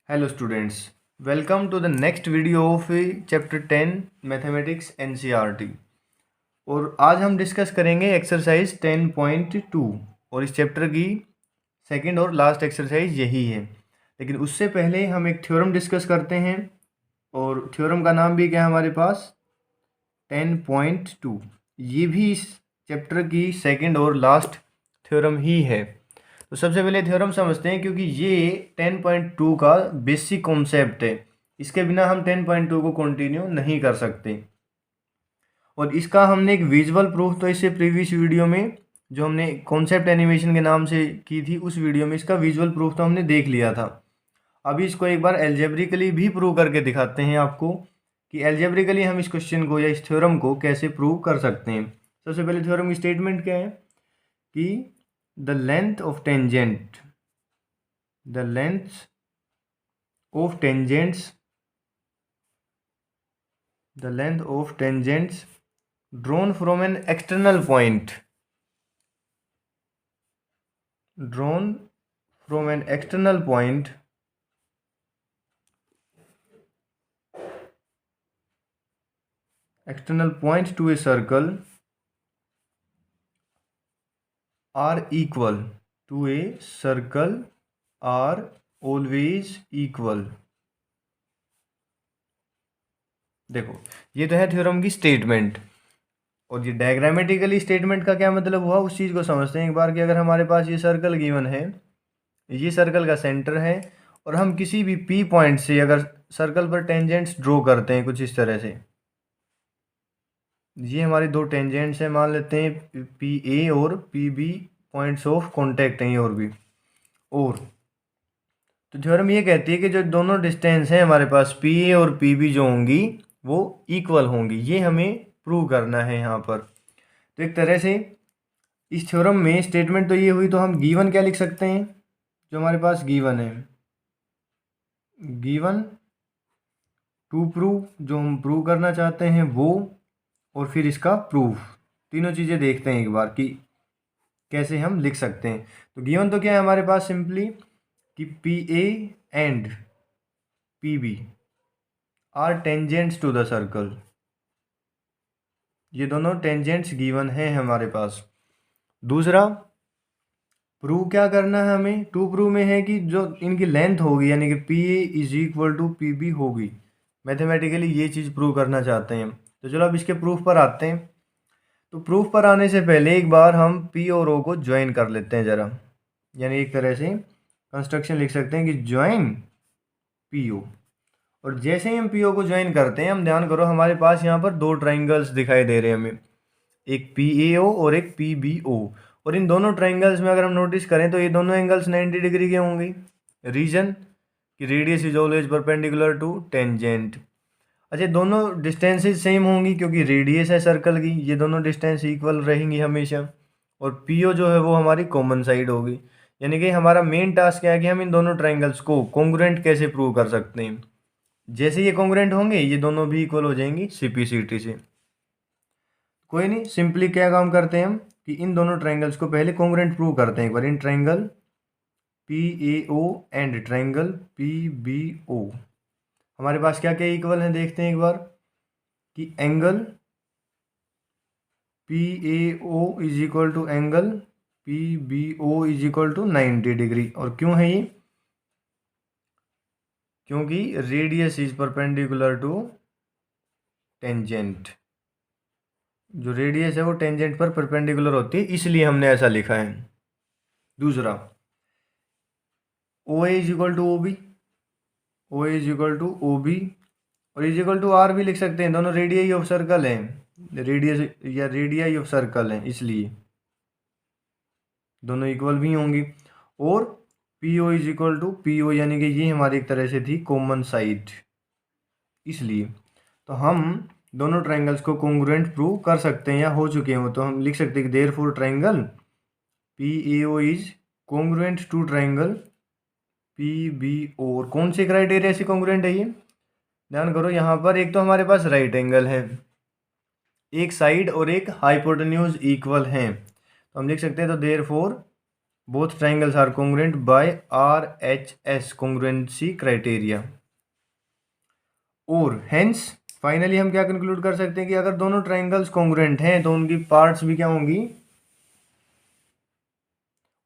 Hello students, welcome to the next video of chapter 10 mathematics NCERT. और आज हम discuss करेंगे एक्सरसाइज 10.2 और इस चैप्टर की सेकंड और लास्ट एक्सरसाइज यही है। लेकिन उससे पहले हम एक थ्योरम डिस्कस करते हैं और थ्योरम का नाम भी क्या है हमारे पास 10.2। ये भी इस चैप्टर की सेकंड और लास्ट थ्योरम ही है। तो सबसे पहले थ्योरम समझते हैं क्योंकि ये 10.2 का बेसिक कॉन्सेप्ट है। इसके बिना हम 10.2 को कंटिन्यू नहीं कर सकते। और इसका हमने एक विजुअल प्रूफ तो इससे प्रीवियस वीडियो में जो हमने कॉन्सेप्ट एनिमेशन के नाम से की थी उस वीडियो में इसका विजुअल प्रूफ तो हमने देख लिया था। अभी इसको एक बार एल्जेब्रिकली भी प्रूव करके दिखाते हैं आपको कि एल्जेब्रिकली हम इस क्वेश्चन को या इस थ्योरम को कैसे प्रूव कर सकते हैं। सबसे पहले थ्योरम की स्टेटमेंट क्या है कि the length of tangent the length of tangents drawn from an external point to a circle are equal to a circle are always equal। देखो ये तो है थ्योरम की स्टेटमेंट। और ये डायग्रामेटिकली स्टेटमेंट का क्या मतलब हुआ उस चीज़ को समझते हैं एक बार कि अगर हमारे पास ये सर्कल गिवन है, ये सर्कल का सेंटर है और हम किसी भी पी पॉइंट से अगर सर्कल पर टेंजेंट्स ड्रॉ करते हैं कुछ इस तरह से, ये हमारी दो टेंजेंट्स हैं मान लेते हैं पी ए और P B points of contact हैं और भी। और तो थ्योरम ये कहती है कि जो दोनों डिस्टेंस हैं हमारे पास पी ए और पी बी जो होंगी वो इक्वल होंगी। ये हमें प्रूव करना है यहाँ पर। तो एक तरह से इस थ्योरम में स्टेटमेंट तो ये हुई, तो हम गिवन क्या लिख सकते हैं जो हमारे पास गिवन है, गिवन टू प्रूव जो हम प्रूव करना चाहते हैं वो, और फिर इसका प्रूफ। तीनों चीज़ें देखते हैं एक बार कि कैसे हम लिख सकते हैं। तो गिवन तो क्या है हमारे पास सिंपली कि P A and P B are tangents to the circle. ये दोनों टेंजेंट्स गिवन है हमारे पास। दूसरा प्रूव क्या करना है हमें, टू प्रूव में है कि जो इनकी लेंथ होगी यानी कि P A is equal to P B होगी। मैथमेटिकली ये चीज़ प्रूव करना चाहते हैं। तो चलो अब इसके प्रूफ पर आते हैं। तो प्रूफ पर आने से पहले एक बार हम पी और ओ को ज्वाइन कर लेते हैं ज़रा, यानी एक तरह से कंस्ट्रक्शन लिख सकते हैं कि ज्वाइन पी ओ। और जैसे ही हम पी ओ को ज्वाइन करते हैं, हम ध्यान करो हमारे पास यहाँ पर दो ट्राइंगल्स दिखाई दे रहे हैं हमें, एक पी ए ओ और एक पी बी ओ। और इन दोनों ट्राइंगल्स में अगर हम नोटिस करें तो ये दोनों एंगल्स 90 डिग्री के होंगे। रीजन कि radius is always perpendicular to tangent. अच्छा, दोनों डिस्टेंसेज सेम होंगी क्योंकि रेडियस है सर्कल की, ये दोनों डिस्टेंस इक्वल रहेंगी हमेशा। और पी ओ जो है वो हमारी कॉमन साइड होगी। यानी कि हमारा मेन टास्क क्या है कि हम इन दोनों ट्राइंगल्स को कॉन्ग्रुएंट कैसे प्रूव कर सकते हैं। जैसे ये कॉन्ग्रुएंट होंगे ये दोनों भी इक्वल हो जाएंगी सीपीसीटी से। कोई नहीं, सिंपली क्या काम करते हैं हम कि इन दोनों ट्राइंगल्स को पहले कॉन्ग्रुएंट प्रूव करते हैं एक बार। In triangle P A O and triangle P B O हमारे पास क्या क्या इक्वल है देखते हैं एक बार कि angle P A O is equal to angle P B O is equal to 90 degree. और क्यों है ये, क्योंकि radius is perpendicular to tangent. जो रेडियस है वो टेंजेंट पर परपेंडिकुलर होती है, इसलिए हमने ऐसा लिखा है। दूसरा O A is equal to O B, O is equal to O B और इज इक्वल टू आर भी लिख सकते हैं। दोनों रेडियाई ऑफ सर्कल हैं, रेडियस या रेडियाई ऑफ सर्कल हैं, इसलिए दोनों इक्वल भी होंगी। और P O is equal to P O यानी कि ये हमारी एक तरह से थी कॉमन साइड, इसलिए तो हम दोनों ट्राइंगल्स को कॉन्ग्रुएंट प्रूव कर सकते हैं या हो चुके हैं। तो हम लिख सकते हैं कि therefore triangle P A O is congruent to triangle P B O. और कौन से क्राइटेरिया से कॉन्ग्रुएंट है ये, ध्यान करो यहाँ पर एक तो हमारे पास राइट एंगल है, एक साइड और एक हाइपोटेन्यूज इक्वल हैं। तो हम लिख सकते हैं तो therefore both triangles are congruent by RHS congruency criteria. और हेंस फाइनली हम क्या कंक्लूड कर सकते हैं कि अगर दोनों ट्राइंगल्स कॉन्ग्रुएंट हैं तो उनकी पार्ट्स भी क्या होंगी,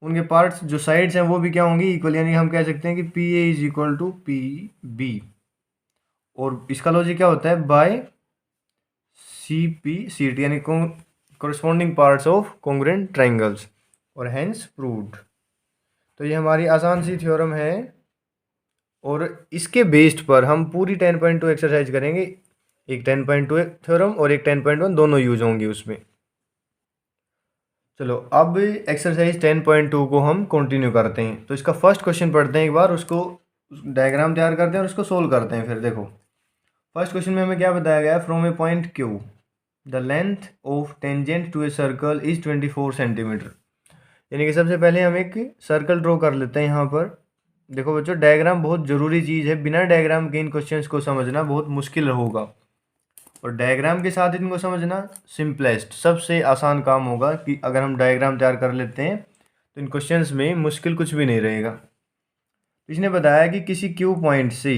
उनके पार्ट्स जो साइड्स हैं वो भी क्या होंगी, इक्वल। यानी हम कह सकते हैं कि PA is equal to PB। और इसका लॉजिक क्या होता है, बाय CP/CT, यानी corresponding parts of congruent triangles, और हेंस प्रूव्ड। तो ये हमारी आसान सी थ्योरम है, और इसके बेस्ड पर हम पूरी 10.2 एक्सरसाइज करेंगे। एक 10.2 थ्योरम और एक 10.1 दोनों यूज होंगे उसमें। चलो अब एक्सरसाइज 10.2 को हम कंटिन्यू करते हैं। तो इसका फर्स्ट क्वेश्चन पढ़ते हैं एक बार, उसको डायग्राम तैयार करते हैं और उसको सोल्व करते हैं। फिर देखो फर्स्ट क्वेश्चन में हमें क्या बताया गया है, from a point Q the length of tangent to a circle is 24 centimetre. यानी कि सबसे पहले हम एक सर्कल ड्रॉ कर लेते हैं यहाँ पर। देखो बच्चों, डायग्राम बहुत ज़रूरी चीज़ है, बिना डायग्राम के इन क्वेश्चंस को समझना बहुत मुश्किल होगा, और डायग्राम के साथ इनको समझना सिंपलेस्ट, सबसे आसान काम होगा कि अगर हम डायग्राम तैयार कर लेते हैं तो इन क्वेश्चंस में मुश्किल कुछ भी नहीं रहेगा। इसने बताया कि किसी क्यू पॉइंट से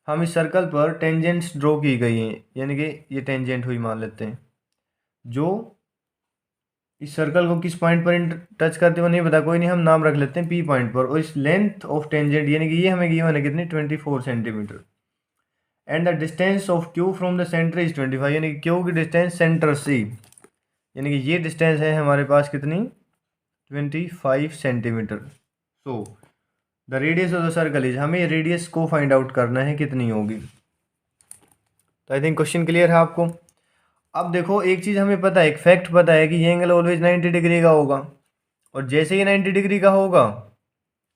हम इस सर्कल पर टेंजेंट्स ड्रॉ की गई हैं, यानी कि ये टेंजेंट हुई मान लेते हैं, जो इस सर्कल को किस पॉइंट पर टच करते हुए नहीं पता, कोई नहीं, हम नाम रख लेते हैं P पॉइंट पर। और इस लेंथ ऑफ टेंजेंट यानी कि ये हमें गिवन है कितनी, 24 centimetre. And the distance of Q from the centre is 25, यानी कि Q की डिस्टेंस सेंटर से, यानी कि ये डिस्टेंस है हमारे पास कितनी, 25 centimetre. So the radius of the circle is, हमें रेडियस को फाइंड आउट करना है कितनी होगी। तो आई थिंक क्वेश्चन क्लियर है आपको। अब देखो एक चीज़ हमें पता है, एक फैक्ट पता है कि ये एंगल ऑलवेज 90 डिग्री का होगा, और जैसे ये 90 डिग्री का होगा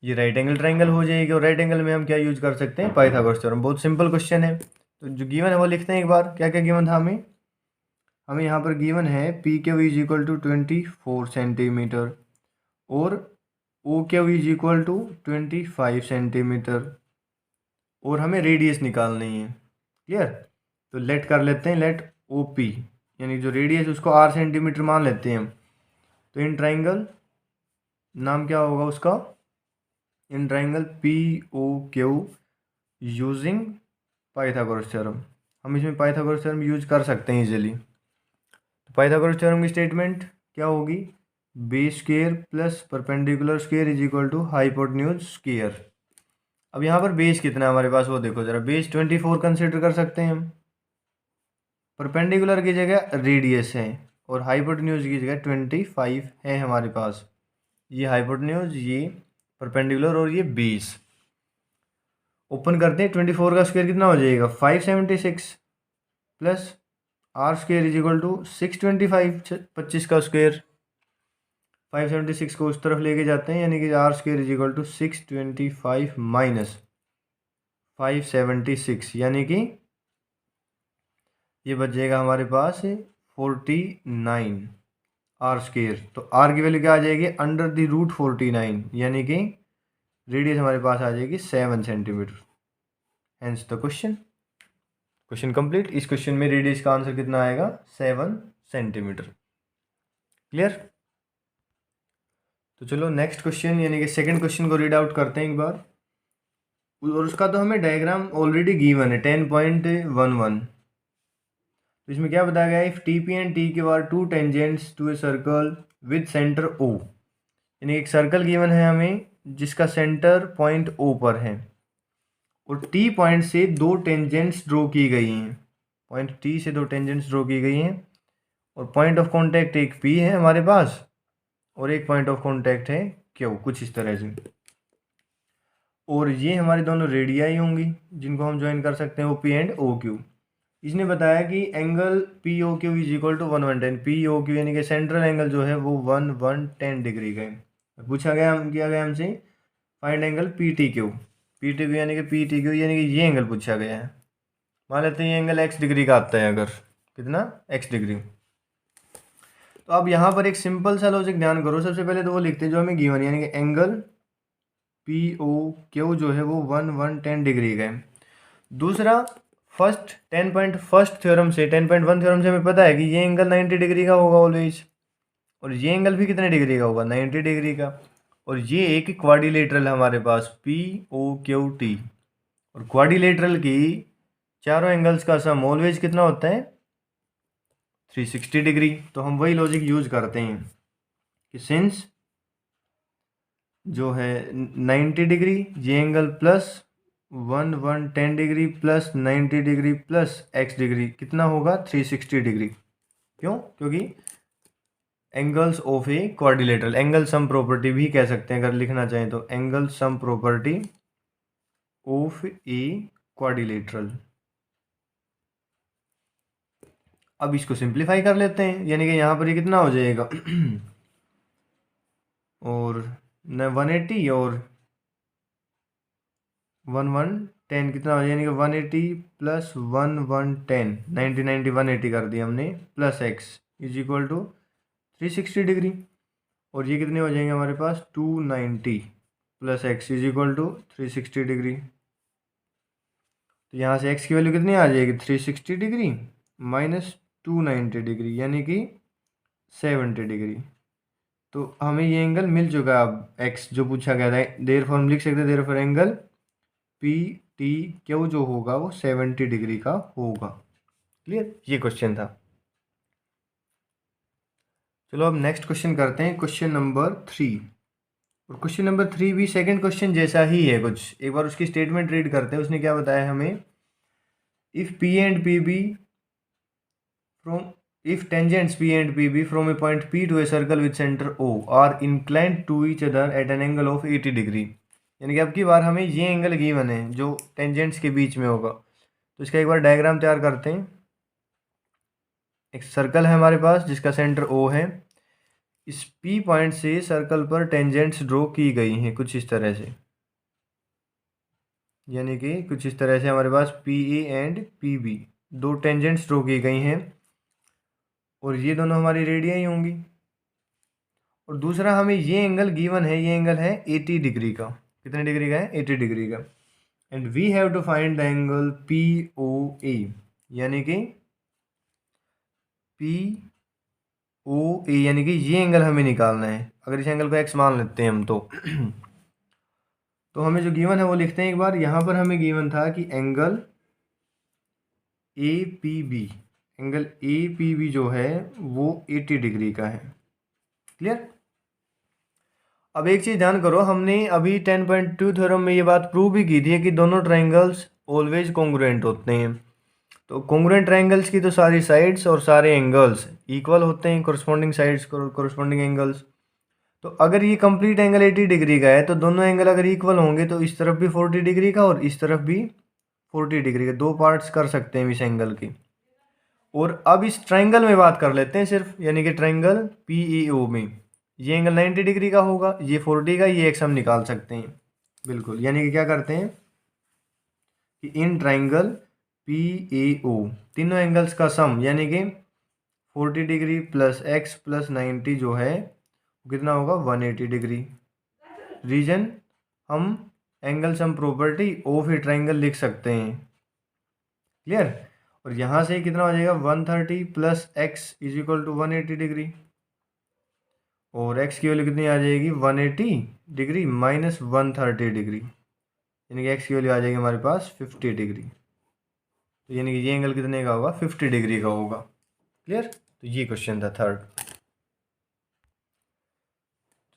ये राइट एंगल ट्राइंगल हो जाएगी। और राइट एंगल में हम क्या यूज कर सकते हैं, पाइथागोरस थ्योरम। बहुत सिंपल क्वेश्चन है। तो जो गिवन है वो लिखते हैं एक बार, क्या क्या गिवन था हमें यहाँ पर गिवन है PQ is equal to 24 centimetre और OQ is equal to 25 centimetre, और हमें रेडियस निकालनी है। क्लियर। तो लेट कर लेते हैं, लेट OP यानी जो रेडियस उसको R सेंटीमीटर मान लेते हैं हम। तो इन ट्राइंगल नाम क्या होगा उसका, in triangle POQ using Pythagoras theorem. हम इसमें पाइथागोरस थ्योरम यूज कर सकते हैं इजीली। तो पाइथागोरस थ्योरम की स्टेटमेंट क्या होगी, base square plus perpendicular square is equal to hypotenuse square. अब यहाँ पर बेस कितना है हमारे पास वो देखो जरा, बेस 24 कंसिडर कर सकते हैं हम, परपेंडिकुलर की जगह रेडियस है, और हाइपोटेन्यूज की जगह 25 है हमारे पास। ये हाइपोटेन्यूज, ये परपेंडिकुलर, और ये बेस। ओपन करते हैं, 24 का स्क्वायर कितना हो जाएगा, 576 plus R square is equal to 625, 25 का स्क्वायर। 576 को उस तरफ लेके जाते हैं, यानी कि R square is equal to 625 minus 576, यानी कि ये बच जाएगा हमारे पास 49 R स्क्वायर। तो R की वैल्यू क्या आ जाएगी, अंडर द रूट 49, यानी कि रेडियस हमारे पास आ जाएगी 7 centimetre. Hence the question complete. इस क्वेश्चन में रेडियस का आंसर कितना आएगा, 7 सेंटीमीटर। क्लियर। तो चलो नेक्स्ट क्वेश्चन यानी कि सेकंड क्वेश्चन को रीड आउट करते हैं एक बार, और उसका तो हमें डायग्राम ऑलरेडी गिवन है 10.11। तो इसमें क्या बताया गया है, if TP and TQ are two tangents to a circle with centre O, यानी एक सर्कल गिवन है हमें जिसका सेंटर पॉइंट O पर है, और T पॉइंट से दो टेंजेंट्स ड्रॉ की गई हैं, पॉइंट T से दो टेंजेंट्स ड्रॉ की गई हैं, और पॉइंट ऑफ कांटेक्ट एक P है हमारे पास, और एक पॉइंट ऑफ कांटेक्ट है Q, कुछ इस तरह से। और ये हमारी दोनों रेडियाई होंगी जिनको हम ज्वाइन कर सकते हैं, OP एंड OQ। इसने बताया कि angle POQ is equal to 110, POQ यानी कि सेंट्रल एंगल जो है वो 110 डिग्री का है। पूछा गया किया गया हमसे फाइंड एंगल PTQ, PTQ यानी कि PTQ यानी कि ये एंगल पूछा गया है। मान लेते हैं ये एंगल x डिग्री का आता है, अगर कितना, x डिग्री। तो अब यहाँ पर एक सिंपल सा लॉजिक ध्यान करो, सबसे पहले तो वो लिखते हैं जो हमें गिवन, यानी कि एंगल POQ जो है वो 110 डिग्री का है। दूसरा फर्स्ट 10.1 थ्योरम से 10.1 थ्योरम से हमें पता है कि ये एंगल 90 डिग्री का होगा ऑलवेज, और ये एंगल भी कितने डिग्री का होगा, 90 डिग्री का। और ये एक क्वाड्रिलेटरल है हमारे पास POQT, और क्वाड्रिलेटरल की चारों एंगल्स का सम ऑलवेज कितना होता है, 360 डिग्री। तो हम वही लॉजिक यूज करते हैं कि सिंस जो है 90 डिग्री ये angle plus 110 degree plus 90 degree plus x degree कितना होगा, 360 डिग्री। क्यों, क्योंकि angles of a quadrilateral, angle sum property भी कह सकते हैं अगर लिखना चाहें तो, angle sum property of a quadrilateral. अब इसको सिंप्लीफाई कर लेते हैं, यानी कि यहाँ पर ये कितना हो जाएगा और 180 और 110 कितना हो जाएगा, यानी कि 180 प्लस 110, 90 180 कर दिया हमने, plus x is equal to 360 degree. और ये कितने हो जाएंगे हमारे पास, 290 plus x is equal to 360 degree. तो यहाँ से x की वैल्यू कितनी आ जाएगी, 360 डिग्री माइनस 290 डिग्री यानी कि 70 डिग्री। तो हमें ये एंगल मिल चुका है। अब x जो पूछा गया था, देयरफॉर हम लिख सकते हैं देयरफॉर एंगल PTQ जो होगा वो 70 डिग्री का होगा। क्लियर, ये क्वेश्चन था। चलो अब नेक्स्ट क्वेश्चन करते हैं, क्वेश्चन नंबर 3। और क्वेश्चन नंबर 3 भी सेकंड क्वेश्चन जैसा ही है कुछ, एक बार उसकी स्टेटमेंट रीड करते हैं। उसने क्या बताया हमें, if P and PB from if tangents P and PB from a point P to a circle with center O are inclined to each other at an angle of 80 degree, यानी कि अब की बार हमें ये एंगल गिवन है जो tangents के बीच में होगा। तो इसका एक बार डायग्राम तैयार करते हैं। एक सर्कल है हमारे पास जिसका सेंटर O है, इस P पॉइंट से सर्कल पर टेंजेंट्स ड्रॉ की गई हैं कुछ इस तरह से, यानी कि कुछ इस तरह से हमारे पास PA एंड PB दो टेंजेंट्स ड्रॉ की गई हैं, और ये दोनों हमारी रेडियाई होंगी। और दूसरा हमें ये एंगल गिवन है, ये एंगल है 80 डिग्री का। कितने डिग्री का है, 80 डिग्री का। And we have to find the angle POA, यानी कि POA यानी कि ये एंगल हमें निकालना है। अगर इस एंगल को x मान लेते हैं हम तो हमें जो गिवन है वो लिखते हैं एक बार। यहाँ पर हमें गिवन था कि एंगल APB, एंगल APB जो है वो 80 डिग्री का है। क्लियर। अब एक चीज़ ध्यान करो, हमने अभी 10.2 थ्योरम में ये बात प्रूव भी की थी कि दोनों ट्राइंगल्स ऑलवेज कॉन्ग्रुएंट होते हैं। तो कॉन्ग्रुएंट ट्राइंगल्स की तो सारी साइड्स और सारे एंगल्स इक्वल होते हैं, कोरस्पॉन्डिंग साइड्स कोरस्पॉन्डिंग एंगल्स। तो अगर ये कंप्लीट एंगल 80 डिग्री का है तो दोनों एंगल अगर इक्वल होंगे तो इस तरफ भी 40 डिग्री का और इस तरफ भी 40 डिग्री का, दो पार्ट्स कर सकते हैं इस एंगल की। और अब इस ट्राइंगल में बात कर लेते हैं सिर्फ, यानी कि ट्राइंगल PEO में ये एंगल 90 डिग्री का होगा, ये 40 का, ये एक्स हम निकाल सकते हैं बिल्कुल। यानी कि क्या करते हैं कि इन ट्राइंगल PAO तीनों एंगल्स का सम यानी कि 40 डिग्री प्लस x प्लस 90 जो है कितना होगा, 180 डिग्री। रीजन हम angle sum property of A triangle लिख सकते हैं। क्लियर। और यहाँ से कितना हो जाएगा, 130 plus x is equal to 180 degree, और x की वैल्यू कितनी आ जाएगी, 180 डिग्री माइनस 130 डिग्री, यानी कि x की वैल्यू आ जाएगी हमारे पास 50 डिग्री। तो यानी कि ये एंगल कितने का होगा, 50 डिग्री का होगा। क्लियर। तो ये क्वेश्चन था थर्ड।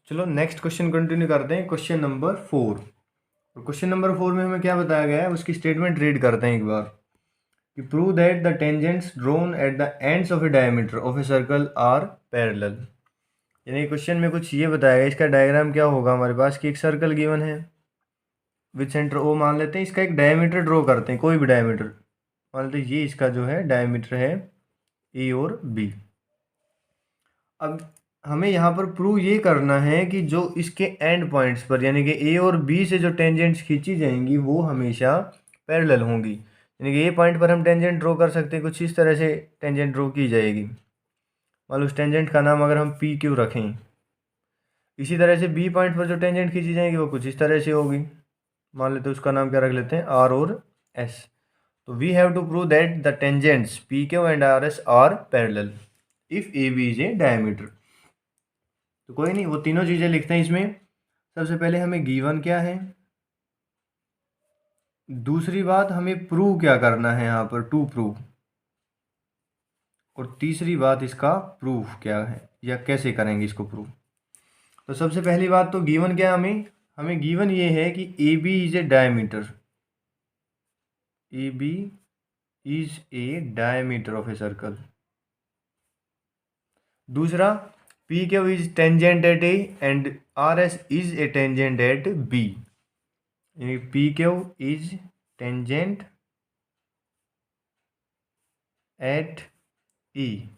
चलो नेक्स्ट क्वेश्चन कंटिन्यू करते हैं, क्वेश्चन नंबर 4। और क्वेश्चन नंबर 4 में हमें क्या बताया गया है उसकी स्टेटमेंट रीड करते हैं एक बार, कि prove that the tangents drawn at the ends of a diameter of a circle are parallel. यानी क्वेश्चन में कुछ ये बताया गया, इसका डायग्राम क्या होगा हमारे पास कि एक सर्कल गिवन है विद सेंटर O मान लेते हैं, इसका एक डायमीटर ड्रॉ करते हैं, कोई भी डायमीटर मान लेते हैं, ये इसका जो है डायमीटर है A और B। अब हमें यहाँ पर प्रूव ये करना है कि जो इसके एंड पॉइंट्स पर यानी कि A और B से जो टेंजेंट्स खींची जाएंगी वो हमेशा पैरेलल होंगी। यानी कि A पॉइंट पर हम टेंजेंट ड्रॉ कर सकते हैं, कुछ इस तरह से टेंजेंट ड्रॉ की जाएगी। मान लो उस टेंजेंट का नाम अगर हम PQ रखें, इसी तरह से B पॉइंट पर जो टेंजेंट खींची जाएंगी वो कुछ इस तरह से होगी। मान लेते हैं उसका नाम क्या रख लेते हैं, R और S। तो we have to prove that the tangents PQ and RS are parallel if AB is a diameter. तो कोई नहीं, वो तीनों चीज़ें लिखते हैं इसमें। सबसे पहले हमें गिवन क्या है, दूसरी बात हमें प्रूव क्या करना है यहाँ पर, टू प्रूव, और तीसरी बात इसका प्रूफ क्या है या कैसे करेंगे इसको प्रूव। तो सबसे पहली बात तो गिवन क्या है हमें, हमें गिवन ये है कि A B is a diameter, A B is a diameter of a circle. दूसरा, P Q is tangent at A and R S is a tangent at B, P Q is tangent at E,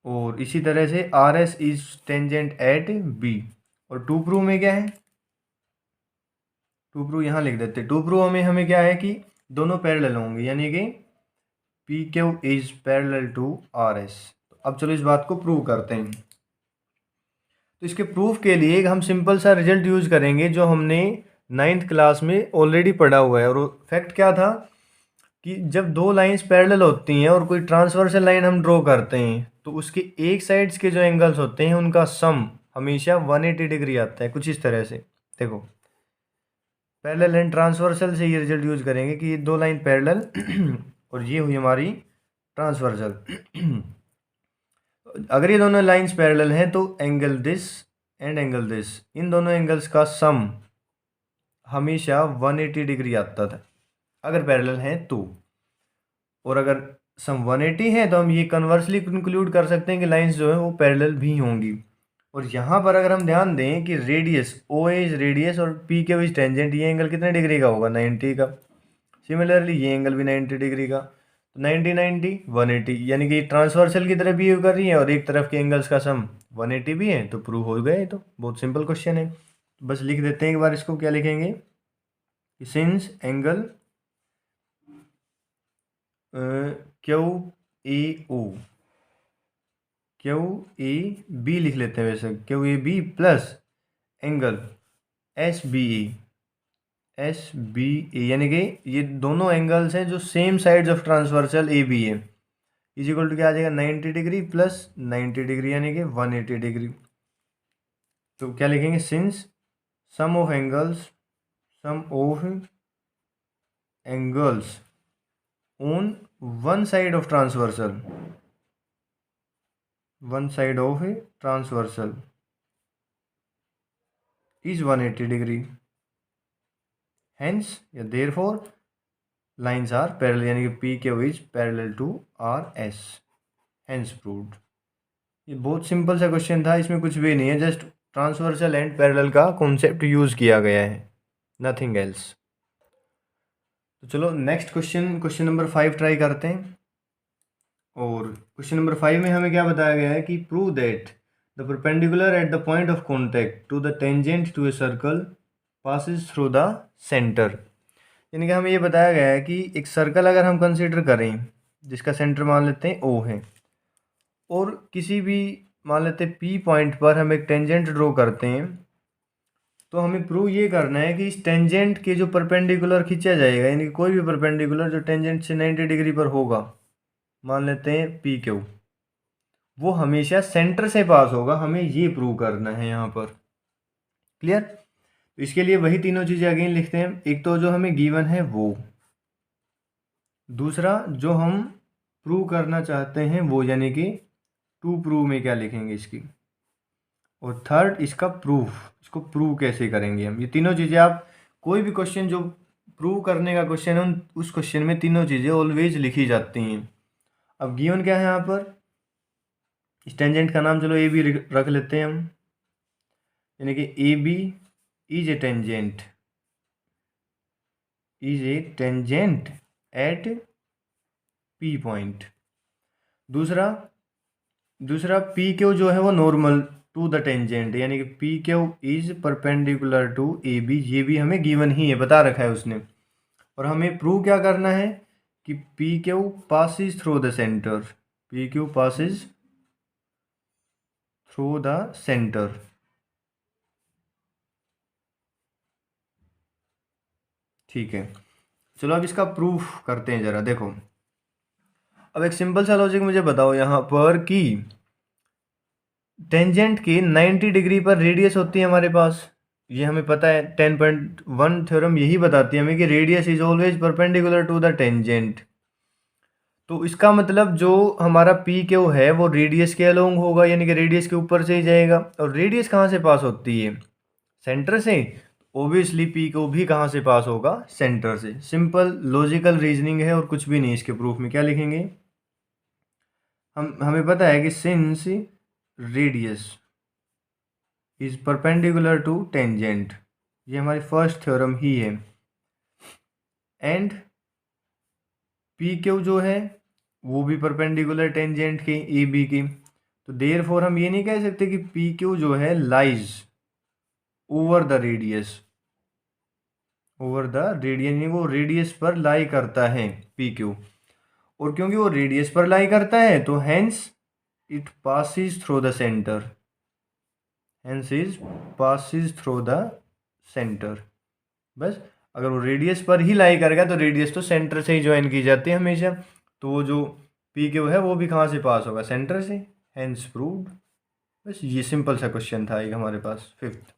और इसी तरह से R S is tangent at B. और to prove में क्या है, to prove यहाँ लिख देते, टू प्रूव में हमें क्या है कि दोनों पैरेलल होंगे, यानी कि P Q is parallel to R S. अब चलो इस बात को प्रूव करते हैं। तो इसके प्रूफ के लिए हम सिंपल सा रिजल्ट यूज करेंगे जो हमने 9th क्लास में ऑलरेडी पढ़ा हुआ है। और फैक्ट क्या था कि जब दो लाइंस पैरेलल होती हैं और कोई ट्रांसवर्सल लाइन हम ड्रॉ करते हैं तो उसके एक साइड्स के जो एंगल्स होते हैं उनका सम हमेशा 180 डिग्री आता है, कुछ इस तरह से। देखो, पैरेलल एंड ट्रांसवर्सल से ये रिजल्ट यूज करेंगे कि ये दो लाइन पैरेलल और ये हुई हमारी ट्रांसवर्सल। अगर ये दोनों लाइंस पैरेलल हैं तो angle this and angle this, इन दोनों एंगल्स का सम हमेशा 180 डिग्री आता था अगर पैरेलल हैं तो। और अगर सम 180 है तो हम ये कन्वर्सली कंक्लूड कर सकते हैं कि लाइंस जो है वो पैरेलल भी होंगी। और यहाँ पर अगर हम ध्यान दें कि रेडियस ओ इज रेडियस और पी के इज टेंजेंट, ये एंगल कितने डिग्री का होगा, 90 का। सिमिलरली ये एंगल भी 90 डिग्री का, तो 90 90 180, यानी कि ट्रांसवर्सल की तरफ बिहेव कर रही है और एक तरफ के एंगल्स का सम 180 भी है, तो प्रूव हो गए। तो बहुत सिंपल क्वेश्चन है, बस लिख देते हैं एक बार इसको। क्या लिखेंगे, since angle Q A O, Q A B लिख लेते हैं, वैसे Q A B plus angle S B S B A, यानी कि ये दोनों एंगल्स हैं जो same sides of transversal A B है, इज इक्वल टू क्या आ जाएगा, 90 डिग्री प्लस 90 डिग्री यानी कि 180 डिग्री। तो क्या लिखेंगे, since sum of angles on one side of transversal, one side of a transversal is 180 degree, hence या देयरफॉर लाइंस आर पैरेलल, यानी कि P Q is parallel to R S, hence proved. ये बहुत simple सा question था, इसमें कुछ भी नहीं है, जस्ट ट्रांसवर्सल एंड पैरेलल का कॉन्सेप्ट यूज किया गया है, नथिंग एल्स। तो चलो next question, question number 5 try करते हैं। और क्वेश्चन नंबर 5 में हमें क्या बताया गया है कि prove that the perpendicular at the point of contact to the tangent to a circle passes through the centre. यानी कि हमें ये बताया गया है कि एक सर्कल अगर हम कंसिडर करें जिसका सेंटर मान लेते हैं ओ है, और किसी भी मान लेते हैं पी पॉइंट पर हम एक टेंजेंट ड्रॉ करते हैं, तो हमें प्रूव ये करना है कि इस टेंजेंट के जो परपेंडिकुलर खींचा जाएगा, यानी कि कोई भी परपेंडिकुलर जो टेंजेंट से 90 डिग्री पर होगा, मान लेते हैं पी क्यू, वो हमेशा सेंटर से पास होगा। हमें ये प्रूव करना है यहाँ पर, क्लियर। तो इसके लिए वही तीनों चीज़ें अगेन लिखते हैं, एक तो जो हमें गिवन है वो, दूसरा जो हम प्रूव करना चाहते हैं वो, यानी कि टू प्रूव में क्या लिखेंगे इसकी, और थर्ड इसका प्रूफ, इसको प्रूव कैसे करेंगे हम। ये तीनों चीज़ें आप कोई भी क्वेश्चन जो प्रूव करने का क्वेश्चन है उस क्वेश्चन में तीनों चीज़ें ऑलवेज लिखी जाती हैं। अब गिवन क्या है यहाँ पर, इस टेंजेंट का नाम चलो ए बी रख लेते हैं हम, यानी कि A B is a tangent, is a tangent at P point. दूसरा पी क्यू जो है वो नॉर्मल टू द टेंजेंट, यानी कि P Q is perpendicular to A B, ये भी हमें गिवन ही है, बता रखा है उसने। और हमें प्रूव क्या करना है कि P Q passes through the centre, P Q passes through the centre. ठीक है, चलो अब इसका प्रूफ करते हैं ज़रा। देखो, अब एक सिंपल सा लॉजिक मुझे बताओ यहाँ पर कि टेंजेंट की 90 डिग्री पर रेडियस होती है हमारे पास, ये हमें पता है। 10.1 थ्योरम यही बताती है हमें कि radius is always perpendicular to the tangent. तो इसका मतलब जो हमारा पी क्यू है वो रेडियस के अलोंग होगा, यानी कि रेडियस के ऊपर से ही जाएगा। और रेडियस कहाँ से पास होती है? सेंटर से। ओबियसली पी क्यू भी कहाँ से पास होगा? सेंटर से। सिंपल लॉजिकल रीजनिंग है और कुछ भी नहीं। इसके प्रूफ में क्या लिखेंगे? हमें पता है कि since radius is perpendicular to tangent, ये हमारी फर्स्ट थ्योरम ही है। एंड पी क्यू जो है वो भी परपेंडिकुलर टेंजेंट के ए बी की। तो देयरफॉर हम ये नहीं कह सकते कि पी क्यू जो है lies over the radius, over the radius, वो रेडियस पर लाई करता है पी क्यू। और क्योंकि वो रेडियस पर लाई करता है तो hence it passes through the centre, hence is passes through the centre. बस, अगर वो रेडियस पर ही लाई करेगा तो रेडियस तो सेंटर से ही ज्वाइन की जाती है हमेशा। तो वो जो पी क्यू है वो भी कहाँ से पास होगा? सेंटर से। Hence proved. बस ये सिंपल सा क्वेश्चन था एक हमारे पास, फिफ्थ।